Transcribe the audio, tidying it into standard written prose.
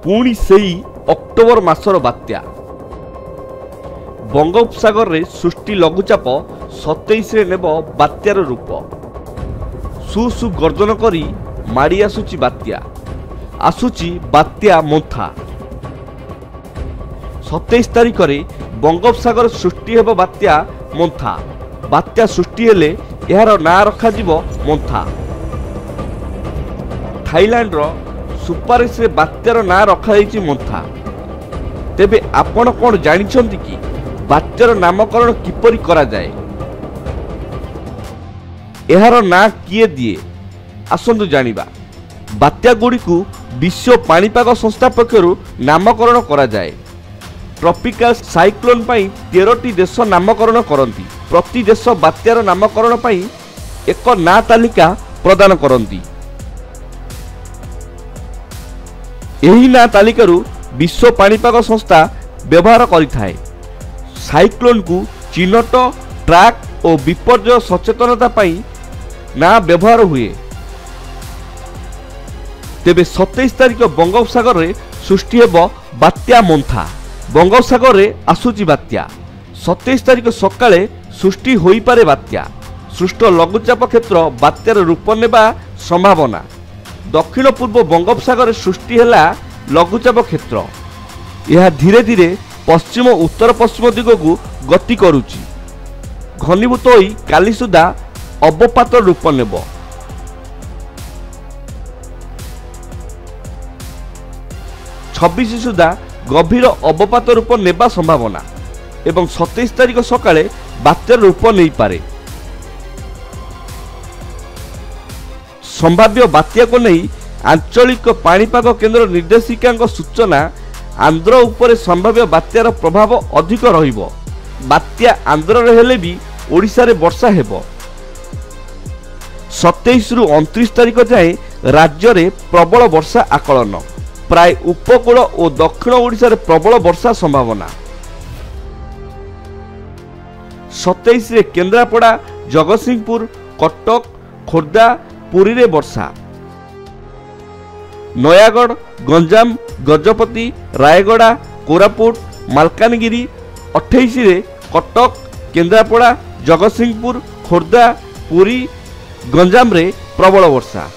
पुणी सेई अक्टोबर मासर बात्या बंगोपसागर रे सृष्टि लघुचाप 27 रे नेब बात्यार रूप सुसु गर्जन करी माड़ी आसुची बात्या मोन्था 27 तारिख रे बंगोपसागर सृष्टि हेब बात्या मोन्था। बात्या सृष्टि हेले यार ना रखा जीवो मोन्था। थाईलैंड रो सुपारिश रे बात्यार ना रखा जाइछि मोन्था। तेबे आपण कोन जानिछन्ति कि बात्यार नामकरण किपरि करा जाए? एहार ना किए दिए आसंतु जानिबा। बात्या गुडी को विश्व पाणीपाग संस्था पक्षरु नामकरण करा जाए। ट्रॉपिकल साइक्लोन पई 13टी देश नामकरण करंती। प्रति देश बात्यार नामकरण पई एक ना तालिका प्रदान करंती। एही ना तालिकारु विश्व पाणीपाग संस्था व्यवहार करिथाए। साइक्लोन को चिन्हट ट्रैक और विपर्यय सचेतनता पई ना व्यवहार हुए। तेबे 27 तारिख बंगोपसागर रे सृष्टि हेब बात्या मोन्था। बंगोपसागर रे आसुची बात्या। 27 तारिख सकाळे सृष्टि होई पारे बात्या। सृष्ट लघुचाप क्षेत्र बात्यार रूप नेबा संभावना। दक्षिण पूर्व बंगोपसागर सृष्टि हेला लघुचाप क्षेत्र। यह धीरे धीरे पश्चिम उत्तर पश्चिम दिग को गति करुची। घनीभूत होई काली सुधा अवपात रूप नेब। छब्बीस सुधा गभीर अवपात रूप नेबा संभावना एवं 27 तारिख सकाळे बात्यार रूप नहीं पारे। संभाव्य बात्या को नहीं आंचलिक पाणीपाग केन्द्र निर्देशिका सूचना आंध्र उपरे संभाव्य बात्यार प्रभाव अधिक रहिबो। बात्या आंध्र रे हेले भी ओडिशा रे वर्षा हेबो। 27 रु 29 तारिख जाए राज्य रे प्रबल वर्षा आकलन। प्राय उपकूल और दक्षिण ओडिशा रे प्रबल वर्षा संभावना। 27 रे केन्द्रापड़ा जगतसिंहपुर कटक खोर्धा पुरी रे वर्षा। नयागढ़ गंजाम गजपति रायगड़ा कोरापुट मालकानगिरी 28 रे कटक केन्द्रापड़ा जगतसिंहपुर खोर्धा पुरी गंजाम रे प्रबल वर्षा।